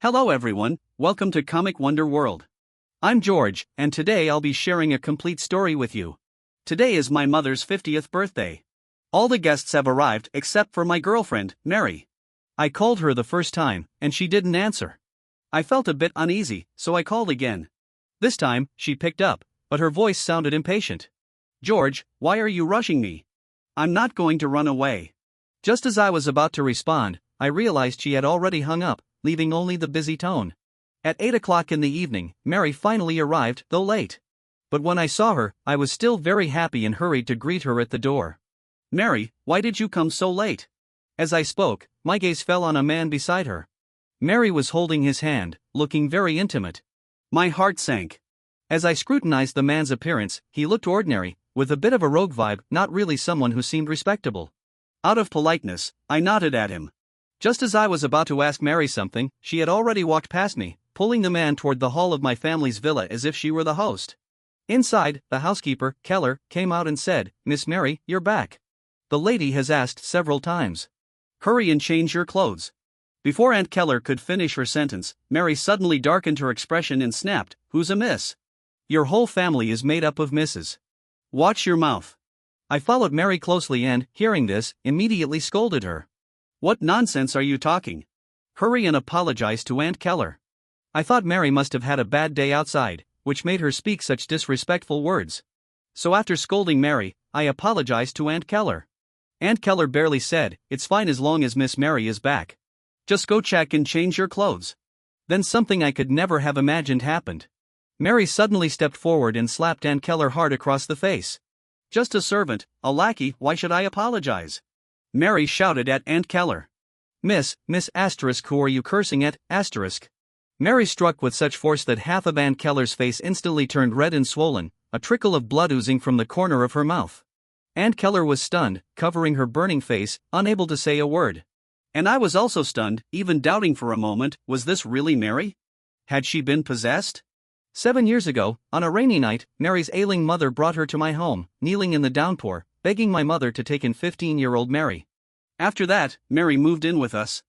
Hello everyone, welcome to Comic Wonder World. I'm George, and today I'll be sharing a complete story with you. Today is my mother's 50th birthday. All the guests have arrived except for my girlfriend, Mary. I called her the first time, and she didn't answer. I felt a bit uneasy, so I called again. This time, she picked up, but her voice sounded impatient. George, why are you rushing me? I'm not going to run away. Just as I was about to respond, I realized she had already hung up, leaving only the busy tone. At 8 o'clock in the evening, Mary finally arrived, though late. But when I saw her, I was still very happy and hurried to greet her at the door. Mary, why did you come so late? As I spoke, my gaze fell on a man beside her. Mary was holding his hand, looking very intimate. My heart sank. As I scrutinized the man's appearance, he looked ordinary, with a bit of a rogue vibe, not really someone who seemed respectable. Out of politeness, I nodded at him. Just as I was about to ask Mary something, she had already walked past me, pulling the man toward the hall of my family's villa as if she were the host. Inside, the housekeeper, Keller, came out and said, Miss Mary, you're back. The lady has asked several times. Hurry and change your clothes. Before Aunt Keller could finish her sentence, Mary suddenly darkened her expression and snapped, Who's a miss? Your whole family is made up of misses. Watch your mouth. I followed Mary closely and, hearing this, immediately scolded her. What nonsense are you talking? Hurry and apologize to Aunt Keller. I thought Mary must have had a bad day outside, which made her speak such disrespectful words. So after scolding Mary, I apologized to Aunt Keller. Aunt Keller barely said, It's fine as long as Miss Mary is back. Just go check and change your clothes. Then something I could never have imagined happened. Mary suddenly stepped forward and slapped Aunt Keller hard across the face. Just a servant, a lackey, why should I apologize? Mary shouted at Aunt Keller. Miss asterisk, who are you cursing at, asterisk? Mary struck with such force that half of Aunt Keller's face instantly turned red and swollen, a trickle of blood oozing from the corner of her mouth. Aunt Keller was stunned, covering her burning face, unable to say a word. And I was also stunned, even doubting for a moment, was this really Mary? Had she been possessed? 7 years ago, on a rainy night, Mary's ailing mother brought her to my home, kneeling in the downpour, begging my mother to take in 15-year-old Mary. After that, Mary moved in with us.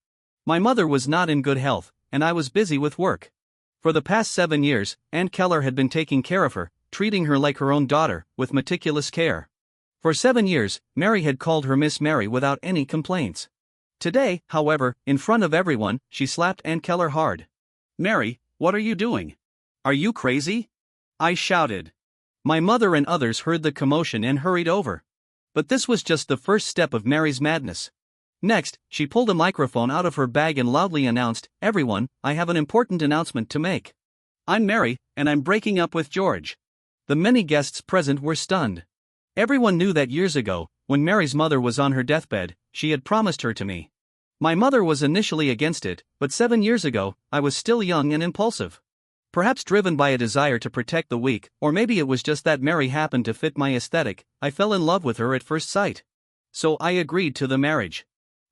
My mother was not in good health, and I was busy with work. For the past 7 years, Aunt Keller had been taking care of her, treating her like her own daughter, with meticulous care. For 7 years, Mary had called her Miss Mary without any complaints. Today, however, in front of everyone, she slapped Aunt Keller hard. Mary, what are you doing? Are you crazy? I shouted. My mother and others heard the commotion and hurried over. But this was just the first step of Mary's madness. Next, she pulled a microphone out of her bag and loudly announced, Everyone, I have an important announcement to make. I'm Mary, and I'm breaking up with George. The many guests present were stunned. Everyone knew that years ago, when Mary's mother was on her deathbed, she had promised her to me. My mother was initially against it, but 7 years ago, I was still young and impulsive. Perhaps driven by a desire to protect the weak, or maybe it was just that Mary happened to fit my aesthetic, I fell in love with her at first sight. So I agreed to the marriage.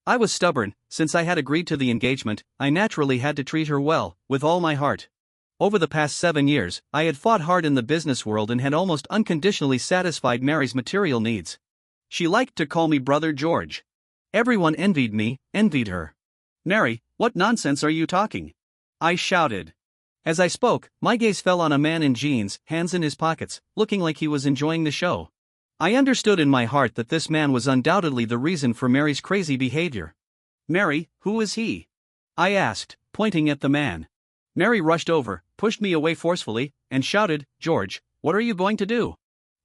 I was stubborn, since I had agreed to the engagement, I naturally had to treat her well, with all my heart. Over the past 7 years, I had fought hard in the business world and had almost unconditionally satisfied Mary's material needs. She liked to call me Brother George. Everyone envied me, envied her. Mary, what nonsense are you talking? I shouted. As I spoke, my gaze fell on a man in jeans, hands in his pockets, looking like he was enjoying the show. I understood in my heart that this man was undoubtedly the reason for Mary's crazy behavior. Mary, who is he? I asked, pointing at the man. Mary rushed over, pushed me away forcefully, and shouted, George, what are you going to do?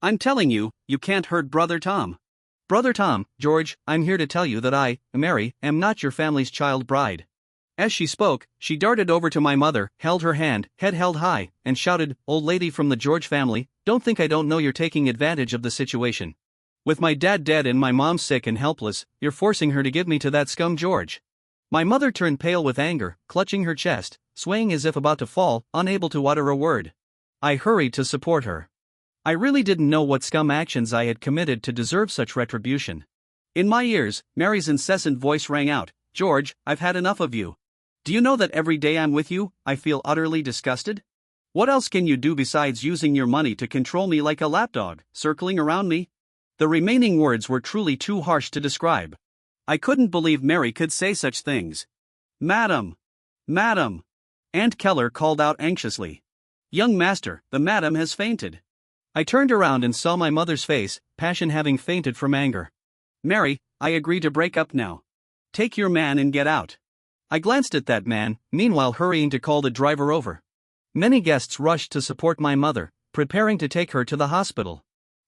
I'm telling you, you can't hurt Brother Tom. Brother Tom, George, I'm here to tell you that I, Mary, am not your family's child bride. As she spoke, she darted over to my mother, held her hand, head held high, and shouted, Old lady from the George family, don't think I don't know you're taking advantage of the situation. With my dad dead and my mom sick and helpless, you're forcing her to give me to that scum George. My mother turned pale with anger, clutching her chest, swaying as if about to fall, unable to utter a word. I hurried to support her. I really didn't know what scum actions I had committed to deserve such retribution. In my ears, Mary's incessant voice rang out, George, I've had enough of you. Do you know that every day I'm with you, I feel utterly disgusted? What else can you do besides using your money to control me like a lapdog, circling around me? The remaining words were truly too harsh to describe. I couldn't believe Mary could say such things. Madam! Aunt Keller called out anxiously. "Young master, the madam has fainted." I turned around and saw my mother's face, passion having fainted from anger. "Mary, I agree to break up now. Take your man and get out." I glanced at that man, meanwhile hurrying to call the driver over. Many guests rushed to support my mother, preparing to take her to the hospital.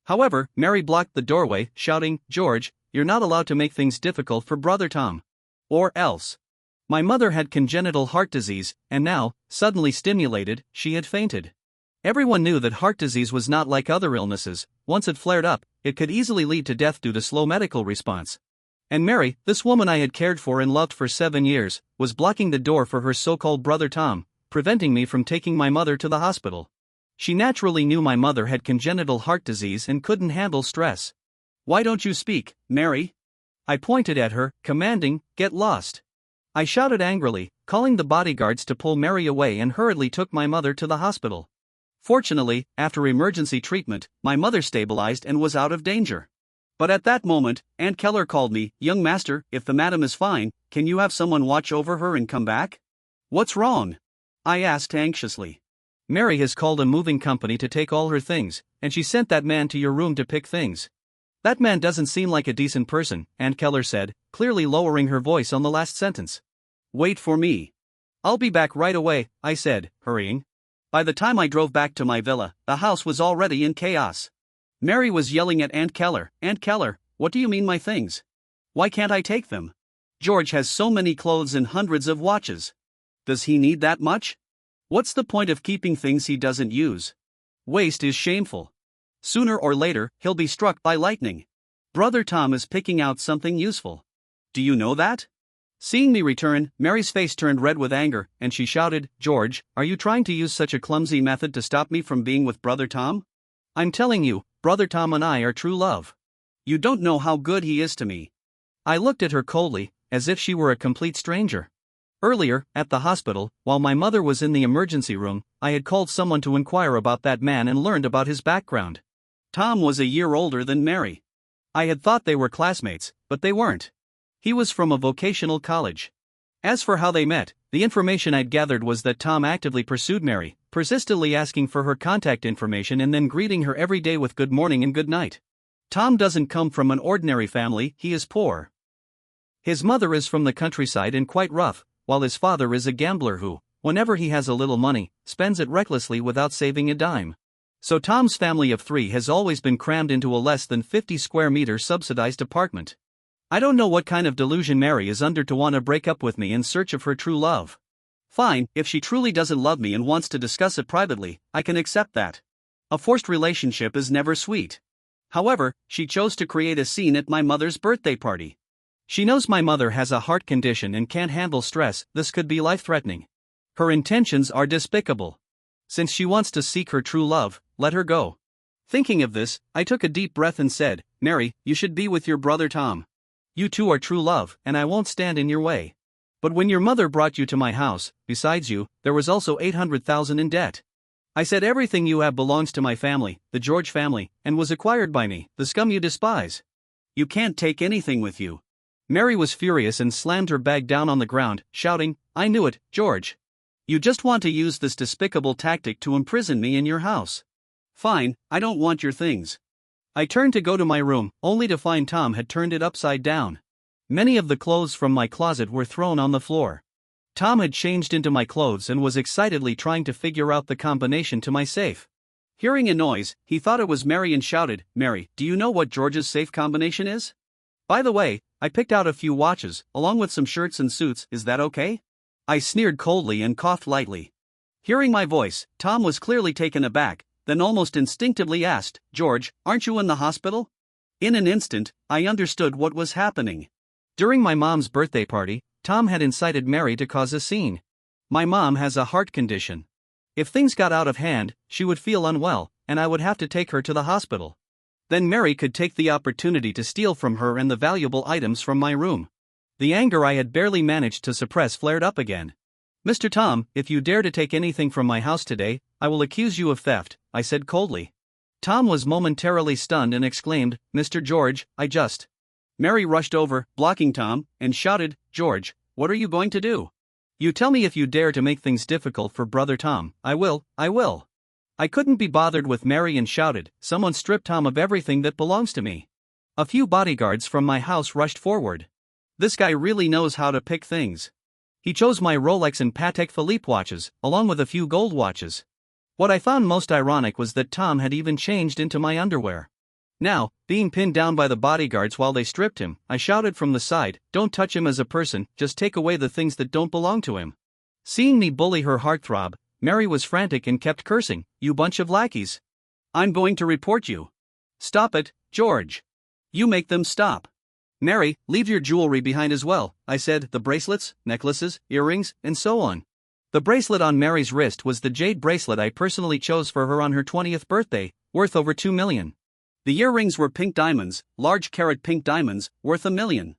However, Mary blocked the doorway, shouting, "George, you're not allowed to make things difficult for Brother Tom. Or else." My mother had congenital heart disease, and now, suddenly stimulated, she had fainted. Everyone knew that heart disease was not like other illnesses. Once it flared up, it could easily lead to death due to slow medical response. And Mary, this woman I had cared for and loved for 7 years, was blocking the door for her so-called Brother Tom, preventing me from taking my mother to the hospital. She naturally knew my mother had congenital heart disease and couldn't handle stress. "Why don't you speak, Mary?" I pointed at her, commanding, "Get lost." I shouted angrily, calling the bodyguards to pull Mary away, and hurriedly took my mother to the hospital. Fortunately, after emergency treatment, my mother stabilized and was out of danger. But at that moment, Aunt Keller called me, "Young master, if the madam is fine, can you have someone watch over her and come back?" "What's wrong?" I asked anxiously. "Mary has called a moving company to take all her things, and she sent that man to your room to pick things." "That man doesn't seem like a decent person," Aunt Keller said, clearly lowering her voice on the last sentence. "Wait for me. I'll be back right away," I said, hurrying. By the time I drove back to my villa, the house was already in chaos. Mary was yelling at Aunt Keller, "Aunt Keller, what do you mean my things? Why can't I take them? George has so many clothes and hundreds of watches. Does he need that much? What's the point of keeping things he doesn't use? Waste is shameful. Sooner or later, he'll be struck by lightning. Brother Tom is picking out something useful. Do you know that?" Seeing me return, Mary's face turned red with anger, and she shouted, "George, are you trying to use such a clumsy method to stop me from being with Brother Tom? I'm telling you, Brother Tom and I are true love. You don't know how good he is to me." I looked at her coldly, as if she were a complete stranger. Earlier, at the hospital, while my mother was in the emergency room, I had called someone to inquire about that man and learned about his background. Tom was a year older than Mary. I had thought they were classmates, but they weren't. He was from a vocational college. As for how they met, the information I'd gathered was that Tom actively pursued Mary, persistently asking for her contact information and then greeting her every day with good morning and good night. Tom doesn't come from an ordinary family, he is poor. His mother is from the countryside and quite rough, while his father is a gambler who, whenever he has a little money, spends it recklessly without saving a dime. So Tom's family of 3 has always been crammed into a less than 50 square meter subsidized apartment. I don't know what kind of delusion Mary is under to want to break up with me in search of her true love. Fine, if she truly doesn't love me and wants to discuss it privately, I can accept that. A forced relationship is never sweet. However, she chose to create a scene at my mother's birthday party. She knows my mother has a heart condition and can't handle stress. This could be life-threatening. Her intentions are despicable. Since she wants to seek her true love, let her go. Thinking of this, I took a deep breath and said, "Mary, you should be with your brother Tom. You two are true love, and I won't stand in your way. But when your mother brought you to my house, besides you, there was also $800,000 in debt. I said everything you have belongs to my family, the George family, and was acquired by me, the scum you despise. You can't take anything with you." Mary was furious and slammed her bag down on the ground, shouting, "I knew it, George. You just want to use this despicable tactic to imprison me in your house. Fine, I don't want your things." I turned to go to my room, only to find Tom had turned it upside down. Many of the clothes from my closet were thrown on the floor. Tom had changed into my clothes and was excitedly trying to figure out the combination to my safe. Hearing a noise, he thought it was Mary and shouted, "Mary, do you know what George's safe combination is? By the way, I picked out a few watches, along with some shirts and suits, is that okay?" I sneered coldly and coughed lightly. Hearing my voice, Tom was clearly taken aback, then almost instinctively asked, "George, aren't you in the hospital?" In an instant, I understood what was happening. During my mom's birthday party, Tom had incited Mary to cause a scene. My mom has a heart condition. If things got out of hand, she would feel unwell, and I would have to take her to the hospital. Then Mary could take the opportunity to steal from her and the valuable items from my room. The anger I had barely managed to suppress flared up again. "Mr. Tom, if you dare to take anything from my house today, I will accuse you of theft," I said coldly. Tom was momentarily stunned and exclaimed, "Mr. George, I just..." Mary rushed over, blocking Tom, and shouted, "George, what are you going to do? You tell me if you dare to make things difficult for brother Tom. I will. I couldn't be bothered with Mary and shouted, "Someone strip Tom of everything that belongs to me." A few bodyguards from my house rushed forward. This guy really knows how to pick things. He chose my Rolex and Patek Philippe watches, along with a few gold watches. What I found most ironic was that Tom had even changed into my underwear. Now, being pinned down by the bodyguards while they stripped him, I shouted from the side, "Don't touch him as a person, just take away the things that don't belong to him." Seeing me bully her heartthrob, Mary was frantic and kept cursing, "You bunch of lackeys. I'm going to report you." "Stop it, George. You make them stop." "Mary, leave your jewelry behind as well," I said, "the bracelets, necklaces, earrings, and so on." The bracelet on Mary's wrist was the jade bracelet I personally chose for her on her 20th birthday, worth over $2 million. The earrings were pink diamonds, large carat pink diamonds, worth $1 million.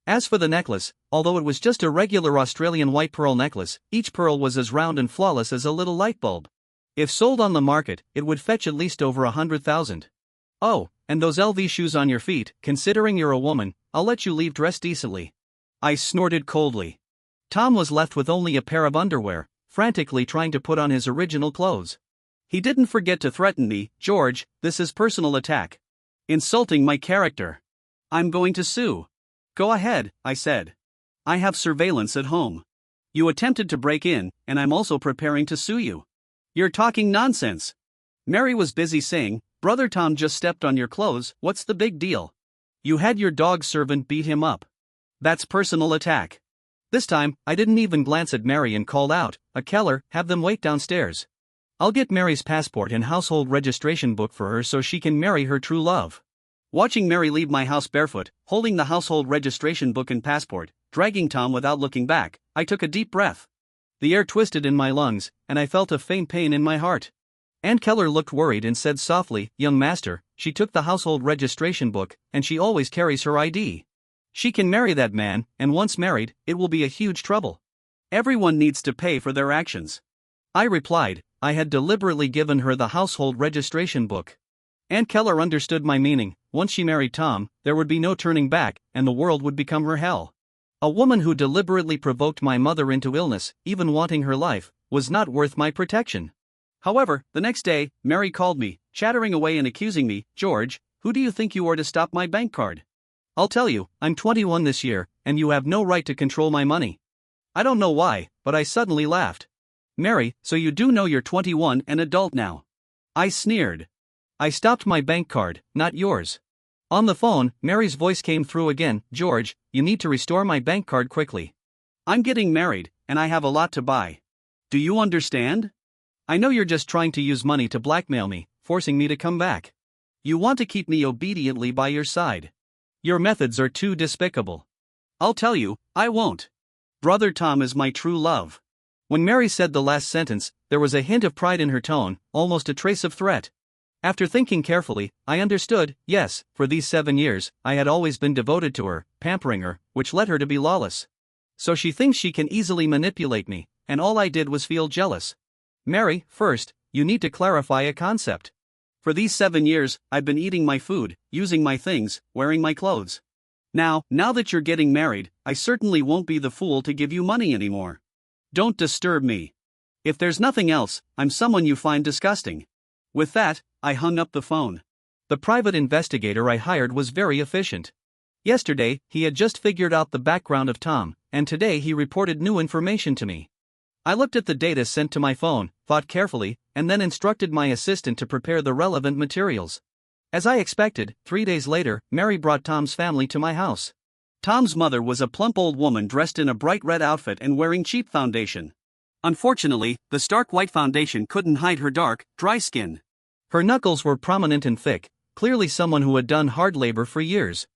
As for the necklace, although it was just a regular Australian white pearl necklace, each pearl was as round and flawless as a little light bulb. If sold on the market, it would fetch at least over $100,000. "Oh, and those LV shoes on your feet, considering you're a woman, I'll let you leave dressed decently." I snorted coldly. Tom was left with only a pair of underwear, frantically trying to put on his original clothes. He didn't forget to threaten me, "George, this is personal attack. Insulting my character. I'm going to sue." "Go ahead," I said. "I have surveillance at home. You attempted to break in, and I'm also preparing to sue you." "You're talking nonsense." Mary was busy saying, "Brother Tom just stepped on your clothes, what's the big deal? You had your dog servant beat him up. That's personal attack." This time, I didn't even glance at Mary and called out, "A Keller, have them wait downstairs. I'll get Mary's passport and household registration book for her so she can marry her true love." Watching Mary leave my house barefoot, holding the household registration book and passport, dragging Tom without looking back, I took a deep breath. The air twisted in my lungs, and I felt a faint pain in my heart. Aunt Keller looked worried and said softly, "Young master, she took the household registration book, and she always carries her ID. She can marry that man, and once married, it will be a huge trouble. Everyone needs to pay for their actions." I replied, I had deliberately given her the household registration book. Aunt Keller understood my meaning. Once she married Tom, there would be no turning back, and the world would become her hell. A woman who deliberately provoked my mother into illness, even wanting her life, was not worth my protection. However, the next day, Mary called me, chattering away and accusing me, "George, who do you think you are to stop my bank card? I'll tell you, I'm 21 this year, and you have no right to control my money." I don't know why, but I suddenly laughed. "Mary, so you do know you're 21 and adult now?" I sneered. "I stopped my bank card, not yours." On the phone, Mary's voice came through again, "George, you need to restore my bank card quickly. I'm getting married, and I have a lot to buy. Do you understand? I know you're just trying to use money to blackmail me, forcing me to come back. You want to keep me obediently by your side. Your methods are too despicable. I'll tell you, I won't. Brother Tom is my true love." When Mary said the last sentence, there was a hint of pride in her tone, almost a trace of threat. After thinking carefully, I understood, yes, for these 7 years, I had always been devoted to her, pampering her, which led her to be lawless. So she thinks she can easily manipulate me, and all I did was feel jealous. "Mary, first, you need to clarify a concept. For these 7 years, I've been eating my food, using my things, wearing my clothes. Now that you're getting married, I certainly won't be the fool to give you money anymore. Don't disturb me. If there's nothing else, I'm someone you find disgusting." With that, I hung up the phone. The private investigator I hired was very efficient. Yesterday, he had just figured out the background of Tom, and today he reported new information to me. I looked at the data sent to my phone, thought carefully, and then instructed my assistant to prepare the relevant materials. As I expected, 3 days later, Mary brought Tom's family to my house. Tom's mother was a plump old woman dressed in a bright red outfit and wearing cheap foundation. Unfortunately, the stark white foundation couldn't hide her dark, dry skin. Her knuckles were prominent and thick, clearly someone who had done hard labor for years.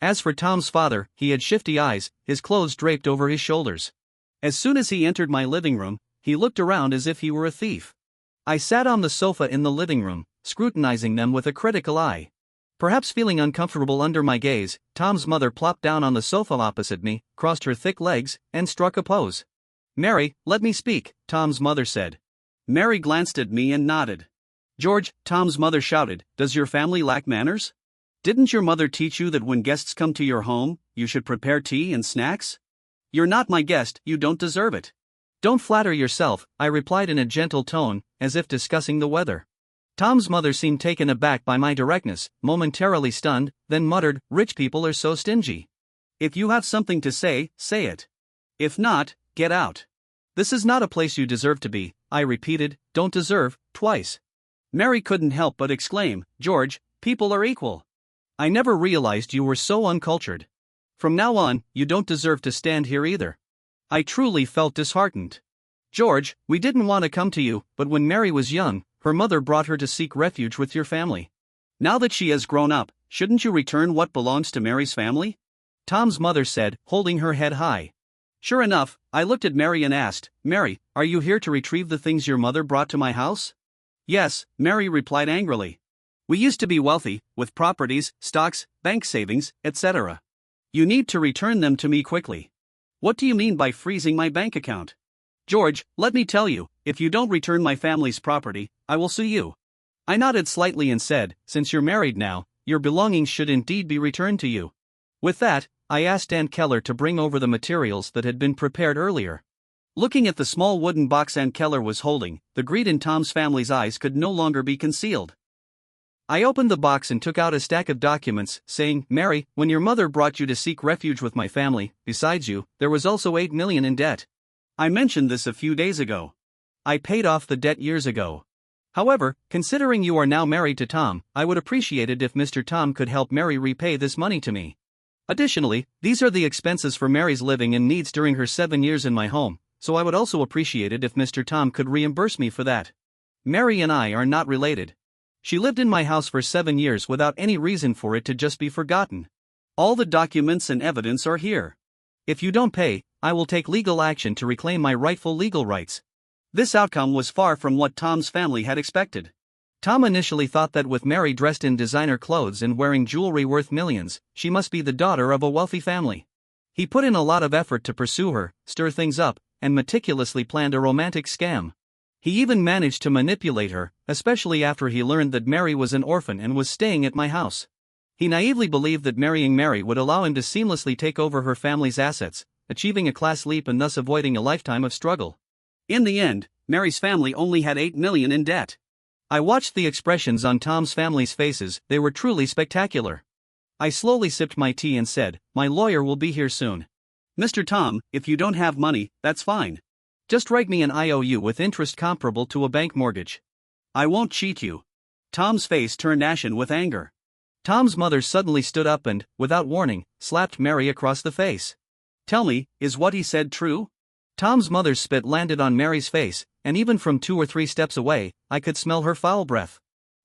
As for Tom's father, he had shifty eyes, his clothes draped over his shoulders. As soon as he entered my living room, he looked around as if he were a thief. I sat on the sofa in the living room, scrutinizing them with a critical eye. Perhaps feeling uncomfortable under my gaze, Tom's mother plopped down on the sofa opposite me, crossed her thick legs, and struck a pose. "Mary, let me speak," Tom's mother said. Mary glanced at me and nodded. "George," Tom's mother shouted, "does your family lack manners? Didn't your mother teach you that when guests come to your home, you should prepare tea and snacks? You're not my guest, you don't deserve it. Don't flatter yourself, I replied in a gentle tone, as if discussing the weather. Tom's mother seemed taken aback by my directness, momentarily stunned, then muttered, "Rich people are so stingy. If you have something to say, say it. If not, get out." "This is not a place you deserve to be," I repeated, "don't deserve," twice. Mary couldn't help but exclaim, "George, people are equal. I never realized you were so uncultured. From now on, you don't deserve to stand here either." I truly felt disheartened. "George, we didn't want to come to you, but when Mary was young, her mother brought her to seek refuge with your family. Now that she has grown up, shouldn't you return what belongs to Mary's family?" Tom's mother said, holding her head high. Sure enough, I looked at Mary and asked, "Mary, are you here to retrieve the things your mother brought to my house?" "Yes," Mary replied angrily. "We used to be wealthy, with properties, stocks, bank savings, etc. You need to return them to me quickly." "What do you mean by freezing my bank account?" "George, let me tell you, if you don't return my family's property, I will sue you." I nodded slightly and said, "Since you're married now, your belongings should indeed be returned to you." With that, I asked Aunt Keller to bring over the materials that had been prepared earlier. Looking at the small wooden box Aunt Keller was holding, the greed in Tom's family's eyes could no longer be concealed. I opened the box and took out a stack of documents, saying, "Mary, when your mother brought you to seek refuge with my family, besides you, there was also $8 million in debt. I mentioned this a few days ago. I paid off the debt years ago. However, considering you are now married to Tom, I would appreciate it if Mr. Tom could help Mary repay this money to me. Additionally, these are the expenses for Mary's living and needs during her 7 years in my home, so I would also appreciate it if Mr. Tom could reimburse me for that. Mary and I are not related. She lived in my house for 7 years without any reason for it to just be forgotten. All the documents and evidence are here. If you don't pay, I will take legal action to reclaim my rightful legal rights." This outcome was far from what Tom's family had expected. Tom initially thought that with Mary dressed in designer clothes and wearing jewelry worth millions, she must be the daughter of a wealthy family. He put in a lot of effort to pursue her, stir things up, and meticulously planned a romantic scam. He even managed to manipulate her, especially after he learned that Mary was an orphan and was staying at my house. He naively believed that marrying Mary would allow him to seamlessly take over her family's assets, achieving a class leap and thus avoiding a lifetime of struggle. In the end, Mary's family only had $8 million in debt. I watched the expressions on Tom's family's faces, they were truly spectacular. I slowly sipped my tea and said, "My lawyer will be here soon. Mr. Tom, if you don't have money, that's fine. Just write me an IOU with interest comparable to a bank mortgage. I won't cheat you." Tom's face turned ashen with anger. Tom's mother suddenly stood up and, without warning, slapped Mary across the face. "Tell me, is what he said true?" Tom's mother's spit landed on Mary's face, and even from 2 or 3 steps away, I could smell her foul breath.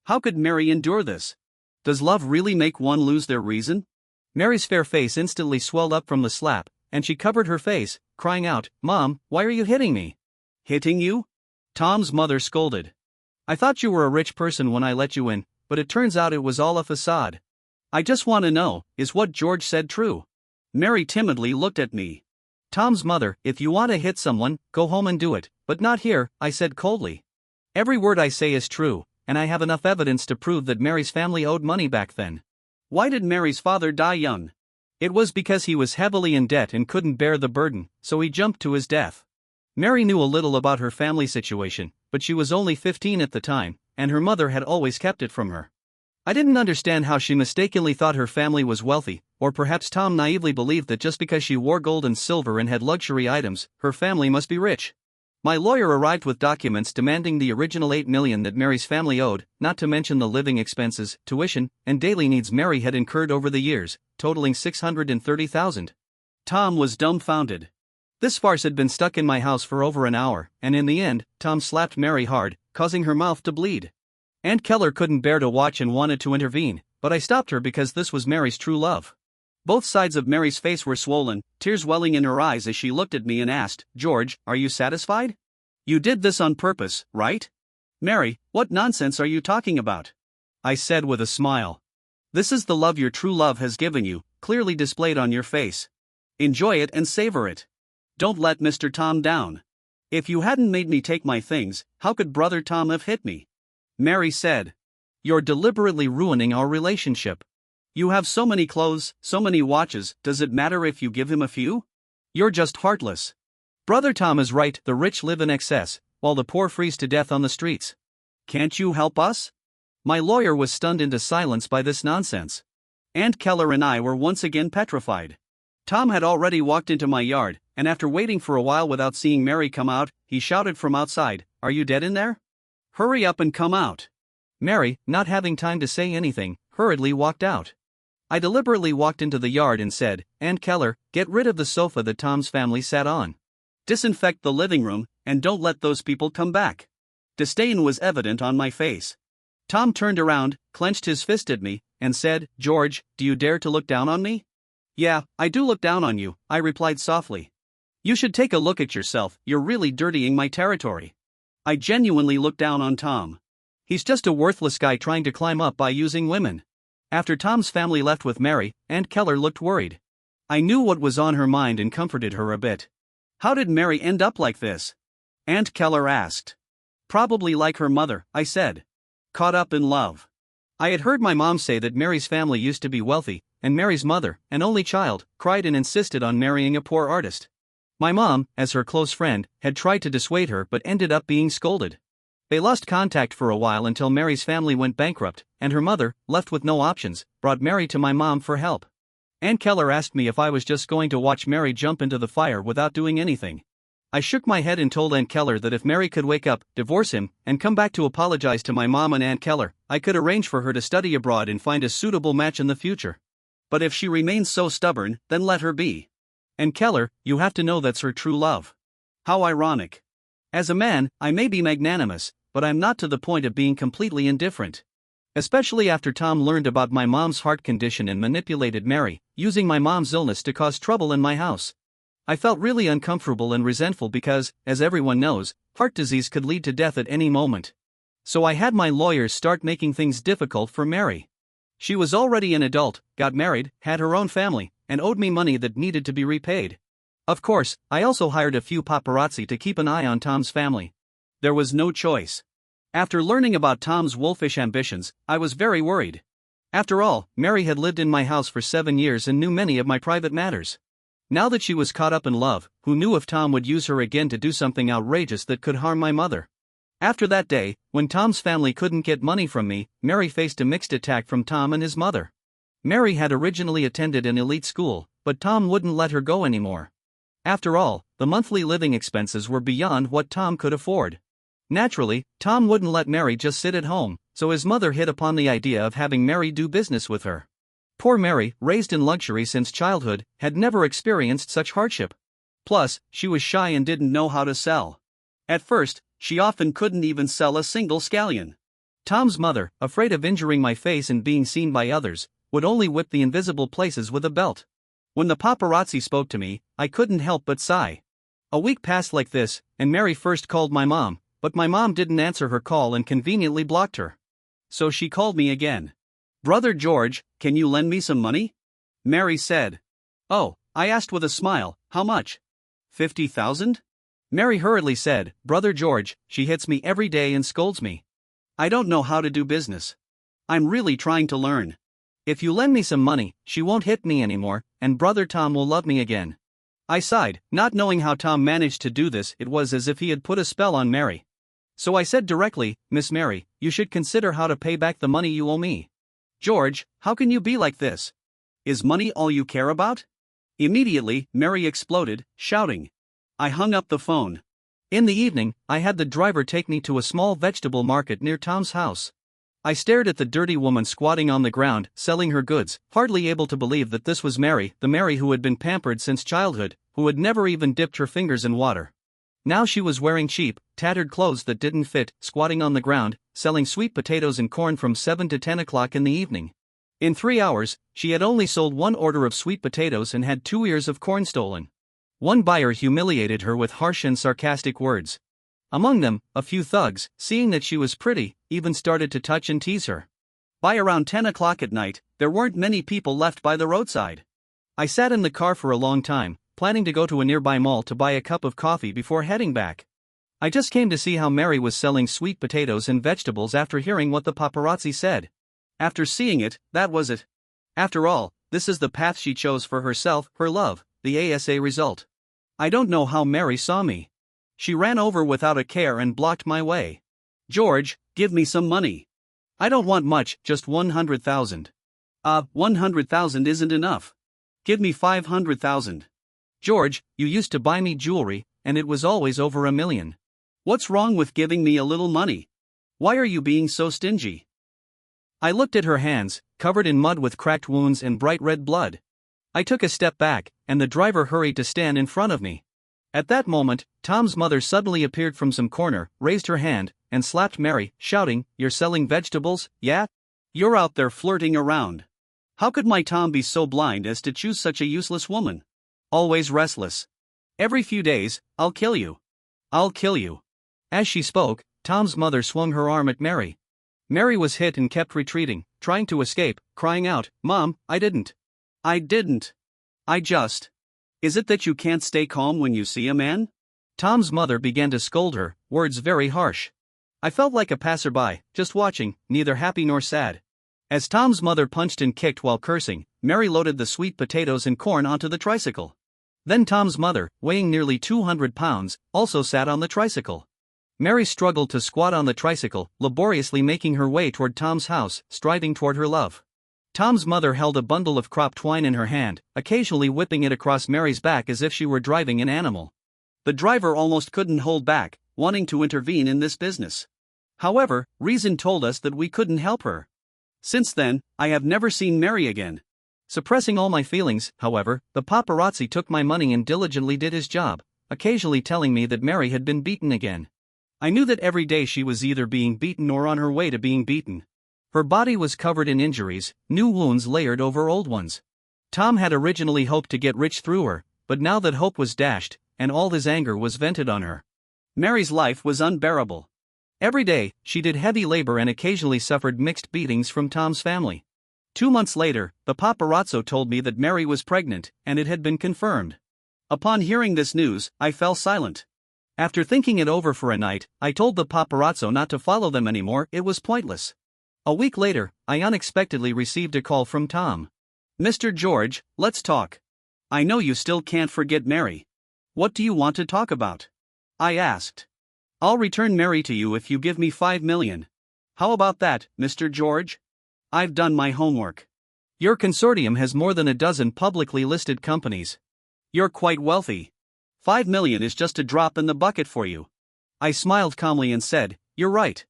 How could Mary endure this? Does love really make one lose their reason? Mary's fair face instantly swelled up from the slap, and she covered her face, crying out, "Mom, why are you hitting me?" "Hitting you?" Tom's mother scolded. "I thought you were a rich person when I let you in, but it turns out it was all a facade. I just want to know, is what George said true?" Mary timidly looked at me. Tom's mother, "If you want to hit someone, go home and do it, but not here," I said coldly. "Every word I say is true, and I have enough evidence to prove that Mary's family owed money back then." "Why did Mary's father die young?" "It was because he was heavily in debt and couldn't bear the burden, so he jumped to his death." Mary knew a little about her family situation, but she was only 15 at the time, and her mother had always kept it from her. I didn't understand how she mistakenly thought her family was wealthy, or perhaps Tom naively believed that just because she wore gold and silver and had luxury items, her family must be rich. My lawyer arrived with documents demanding the original $8 million that Mary's family owed, not to mention the living expenses, tuition, and daily needs Mary had incurred over the years, totaling $630,000. Tom was dumbfounded. This farce had been stuck in my house for over an hour, and in the end, Tom slapped Mary hard, causing her mouth to bleed. Aunt Keller couldn't bear to watch and wanted to intervene, but I stopped her because this was Mary's true love. Both sides of Mary's face were swollen, tears welling in her eyes as she looked at me and asked, "George, are you satisfied? You did this on purpose, right?" "Mary, what nonsense are you talking about?" I said with a smile. "This is the love your true love has given you, clearly displayed on your face. Enjoy it and savor it. Don't let Mr. Tom down. If you hadn't made me take my things, how could Brother Tom have hit me?" Mary said, "You're deliberately ruining our relationship. You have so many clothes, so many watches, does it matter if you give him a few? You're just heartless." Brother Tom is right, the rich live in excess, while the poor freeze to death on the streets. Can't you help us? My lawyer was stunned into silence by this nonsense. Aunt Keller and I were once again petrified. Tom had already walked into my yard, and after waiting for a while without seeing Mary come out, he shouted from outside, "Are you dead in there? Hurry up and come out." Mary, not having time to say anything, hurriedly walked out. I deliberately walked into the yard and said, "Aunt Keller, get rid of the sofa that Tom's family sat on. Disinfect the living room, and don't let those people come back." Disdain was evident on my face. Tom turned around, clenched his fist at me, and said, "George, do you dare to look down on me?" "Yeah, I do look down on you," I replied softly. "You should take a look at yourself, you're really dirtying my territory." I genuinely looked down on Tom. He's just a worthless guy trying to climb up by using women. After Tom's family left with Mary, Aunt Keller looked worried. I knew what was on her mind and comforted her a bit. "How did Mary end up like this?" Aunt Keller asked. "Probably like her mother," I said. "Caught up in love." I had heard my mom say that Mary's family used to be wealthy, and Mary's mother, an only child, cried and insisted on marrying a poor artist. My mom, as her close friend, had tried to dissuade her but ended up being scolded. They lost contact for a while until Mary's family went bankrupt, and her mother, left with no options, brought Mary to my mom for help. Aunt Keller asked me if I was just going to watch Mary jump into the fire without doing anything. I shook my head and told Aunt Keller that if Mary could wake up, divorce him, and come back to apologize to my mom and Aunt Keller, I could arrange for her to study abroad and find a suitable match in the future. But if she remains so stubborn, then let her be. Aunt Keller, you have to know that's her true love. How ironic. As a man, I may be magnanimous, but I'm not to the point of being completely indifferent. Especially after Tom learned about my mom's heart condition and manipulated Mary, using my mom's illness to cause trouble in my house. I felt really uncomfortable and resentful because, as everyone knows, heart disease could lead to death at any moment. So I had my lawyers start making things difficult for Mary. She was already an adult, got married, had her own family, and owed me money that needed to be repaid. Of course, I also hired a few paparazzi to keep an eye on Tom's family. There was no choice. After learning about Tom's wolfish ambitions, I was very worried. After all, Mary had lived in my house for 7 years and knew many of my private matters. Now that she was caught up in love, who knew if Tom would use her again to do something outrageous that could harm my mother? After that day, when Tom's family couldn't get money from me, Mary faced a mixed attack from Tom and his mother. Mary had originally attended an elite school, but Tom wouldn't let her go anymore. After all, the monthly living expenses were beyond what Tom could afford. Naturally, Tom wouldn't let Mary just sit at home, so his mother hit upon the idea of having Mary do business with her. Poor Mary, raised in luxury since childhood, had never experienced such hardship. Plus, she was shy and didn't know how to sell. At first, she often couldn't even sell a single scallion. Tom's mother, afraid of injuring my face and being seen by others, would only whip the invisible places with a belt. When the paparazzi spoke to me, I couldn't help but sigh. A week passed like this, and Mary first called my mom, but my mom didn't answer her call and conveniently blocked her. So she called me again. "Brother George, can you lend me some money?" Mary said. "Oh," I asked with a smile, "how much?" 50,000? Mary hurriedly said, "Brother George, she hits me every day and scolds me. I don't know how to do business. I'm really trying to learn. If you lend me some money, she won't hit me anymore, and Brother Tom will love me again." I sighed, not knowing how Tom managed to do this. It was as if he had put a spell on Mary. So I said directly, "Miss Mary, you should consider how to pay back the money you owe me." "George, how can you be like this? Is money all you care about?" Immediately, Mary exploded, shouting. I hung up the phone. In the evening, I had the driver take me to a small vegetable market near Tom's house. I stared at the dirty woman squatting on the ground, selling her goods, hardly able to believe that this was Mary, the Mary who had been pampered since childhood, who had never even dipped her fingers in water. Now she was wearing cheap, tattered clothes that didn't fit, squatting on the ground, selling sweet potatoes and corn from 7 to 10 o'clock in the evening. In 3 hours, she had only sold 1 order of sweet potatoes and had 2 ears of corn stolen. One buyer humiliated her with harsh and sarcastic words. Among them, a few thugs, seeing that she was pretty, even started to touch and tease her. By around 10 o'clock at night, there weren't many people left by the roadside. I sat in the car for a long time, planning to go to a nearby mall to buy a cup of coffee before heading back. I just came to see how Mary was selling sweet potatoes and vegetables after hearing what the paparazzi said. After seeing it, that was it. After all, this is the path she chose for herself, her love, the ASA result. I don't know how Mary saw me. She ran over without a care and blocked my way. George, give me some money. I don't want much, just 100,000. 100,000 isn't enough. Give me 500,000. George, you used to buy me jewelry, and it was always over $1 million. What's wrong with giving me a little money? Why are you being so stingy? I looked at her hands, covered in mud with cracked wounds and bright red blood. I took a step back, and the driver hurried to stand in front of me. At that moment, Tom's mother suddenly appeared from some corner, raised her hand, and slapped Mary, shouting, "You're selling vegetables, yeah? You're out there flirting around. How could my Tom be so blind as to choose such a useless woman? Always restless. Every few days, I'll kill you. I'll kill you." As she spoke, Tom's mother swung her arm at Mary. Mary was hit and kept retreating, trying to escape, crying out, "Mom, I didn't. I didn't. I just." Is it that you can't stay calm when you see a man? Tom's mother began to scold her, words very harsh. I felt like a passerby, just watching, neither happy nor sad. As Tom's mother punched and kicked while cursing, Mary loaded the sweet potatoes and corn onto the tricycle. Then Tom's mother, weighing nearly 200 pounds, also sat on the tricycle. Mary struggled to squat on the tricycle, laboriously making her way toward Tom's house, striding toward her love. Tom's mother held a bundle of cropped twine in her hand, occasionally whipping it across Mary's back as if she were driving an animal. The driver almost couldn't hold back, wanting to intervene in this business. However, reason told us that we couldn't help her. Since then, I have never seen Mary again. Suppressing all my feelings, however, the paparazzi took my money and diligently did his job, occasionally telling me that Mary had been beaten again. I knew that every day she was either being beaten or on her way to being beaten. Her body was covered in injuries, new wounds layered over old ones. Tom had originally hoped to get rich through her, but now that hope was dashed, and all his anger was vented on her. Mary's life was unbearable. Every day, she did heavy labor and occasionally suffered mixed beatings from Tom's family. 2 months later, the paparazzo told me that Mary was pregnant, and it had been confirmed. Upon hearing this news, I fell silent. After thinking it over for a night, I told the paparazzo not to follow them anymore, it was pointless. A week later, I unexpectedly received a call from Tom. "Mr. George, let's talk. I know you still can't forget Mary. What do you want to talk about?" I asked. "I'll return Mary to you if you give me 5 million. How about that, Mr. George? I've done my homework. Your consortium has more than a dozen publicly listed companies. You're quite wealthy. 5 million is just a drop in the bucket for you." I smiled calmly and said, "You're right.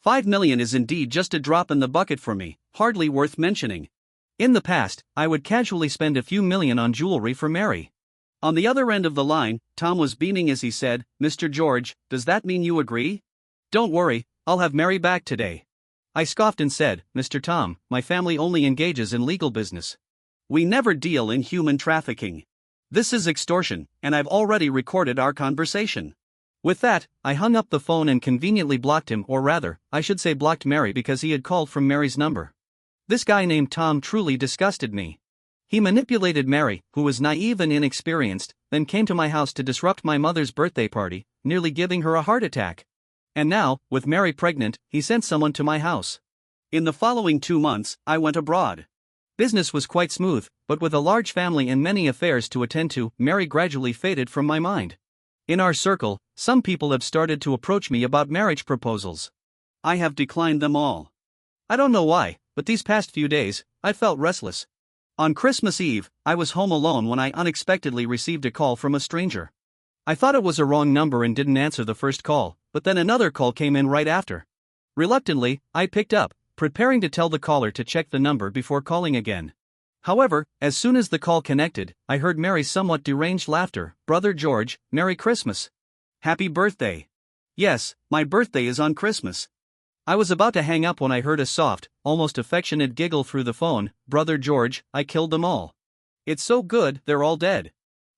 5 million is indeed just a drop in the bucket for me, hardly worth mentioning. In the past, I would casually spend a few million on jewelry for Mary." On the other end of the line, Tom was beaming as he said, "Mr. George, does that mean you agree? Don't worry, I'll have Mary back today." I scoffed and said, "Mr. Tom, my family only engages in legal business. We never deal in human trafficking. This is extortion, and I've already recorded our conversation." With that, I hung up the phone and conveniently blocked him, or rather, I should say blocked Mary because he had called from Mary's number. This guy named Tom truly disgusted me. He manipulated Mary, who was naive and inexperienced, then came to my house to disrupt my mother's birthday party, nearly giving her a heart attack. And now, with Mary pregnant, he sent someone to my house. In the following 2 months, I went abroad. Business was quite smooth, but with a large family and many affairs to attend to, Mary gradually faded from my mind. In our circle, some people have started to approach me about marriage proposals. I have declined them all. I don't know why, but these past few days, I felt restless. On Christmas Eve, I was home alone when I unexpectedly received a call from a stranger. I thought it was a wrong number and didn't answer the first call, but then another call came in right after. Reluctantly, I picked up, preparing to tell the caller to check the number before calling again. However, as soon as the call connected, I heard Mary's somewhat deranged laughter. "Brother George, Merry Christmas. Happy birthday. Yes, my birthday is on Christmas." I was about to hang up when I heard a soft, almost affectionate giggle through the phone. "Brother George, I killed them all. It's so good, they're all dead.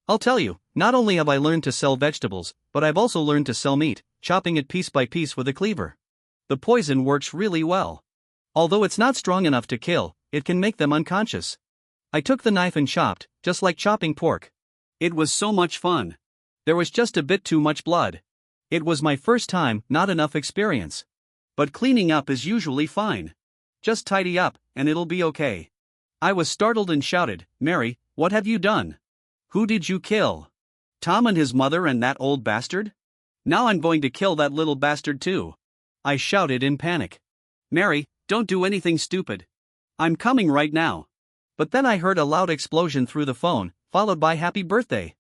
I'll tell you, not only have I learned to sell vegetables, but I've also learned to sell meat, chopping it piece by piece with a cleaver. The poison works really well. Although it's not strong enough to kill, it can make them unconscious. I took the knife and chopped, just like chopping pork. It was so much fun. There was just a bit too much blood. It was my first time, not enough experience. But cleaning up is usually fine. Just tidy up, and it'll be okay." I was startled and shouted, "Mary, what have you done? Who did you kill?" Tom and his mother and that old bastard? Now I'm going to kill that little bastard too. I shouted in panic. Mary, don't do anything stupid. I'm coming right now. But then I heard a loud explosion through the phone, followed by happy birthday.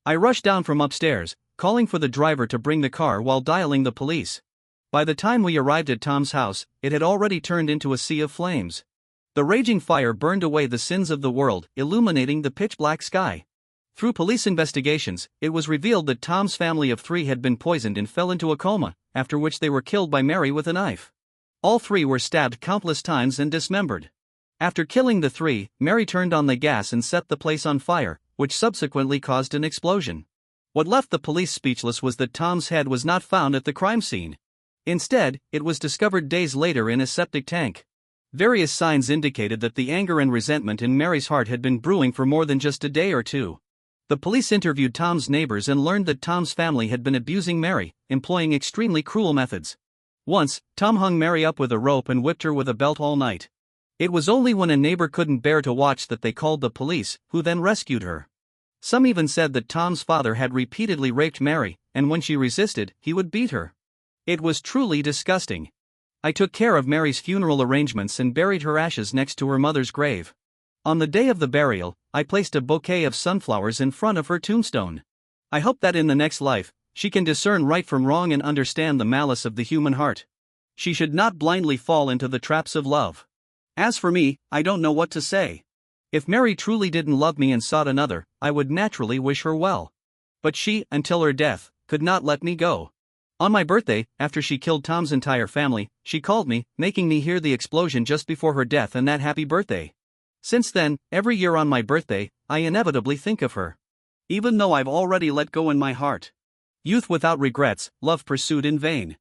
I rushed down from upstairs, calling for the driver to bring the car while dialing the police. By the time we arrived at Tom's house, it had already turned into a sea of flames. The raging fire burned away the sins of the world, illuminating the pitch-black sky. Through police investigations, it was revealed that Tom's family of 3 had been poisoned and fell into a coma, after which they were killed by Mary with a knife. All 3 were stabbed countless times and dismembered. After killing the 3, Mary turned on the gas and set the place on fire, which subsequently caused an explosion. What left the police speechless was that Tom's head was not found at the crime scene. Instead, it was discovered days later in a septic tank. Various signs indicated that the anger and resentment in Mary's heart had been brewing for more than just a day or two. The police interviewed Tom's neighbors and learned that Tom's family had been abusing Mary, employing extremely cruel methods. Once, Tom hung Mary up with a rope and whipped her with a belt all night. It was only when a neighbor couldn't bear to watch that they called the police, who then rescued her. Some even said that Tom's father had repeatedly raped Mary, and when she resisted, he would beat her. It was truly disgusting. I took care of Mary's funeral arrangements and buried her ashes next to her mother's grave. On the day of the burial, I placed a bouquet of sunflowers in front of her tombstone. I hope that in the next life, she can discern right from wrong and understand the malice of the human heart. She should not blindly fall into the traps of love. As for me, I don't know what to say. If Mary truly didn't love me and sought another, I would naturally wish her well. But she, until her death, could not let me go. On my birthday, after she killed Tom's entire family, she called me, making me hear the explosion just before her death and that happy birthday. Since then, every year on my birthday, I inevitably think of her. Even though I've already let go in my heart. Youth without regrets, love pursued in vain.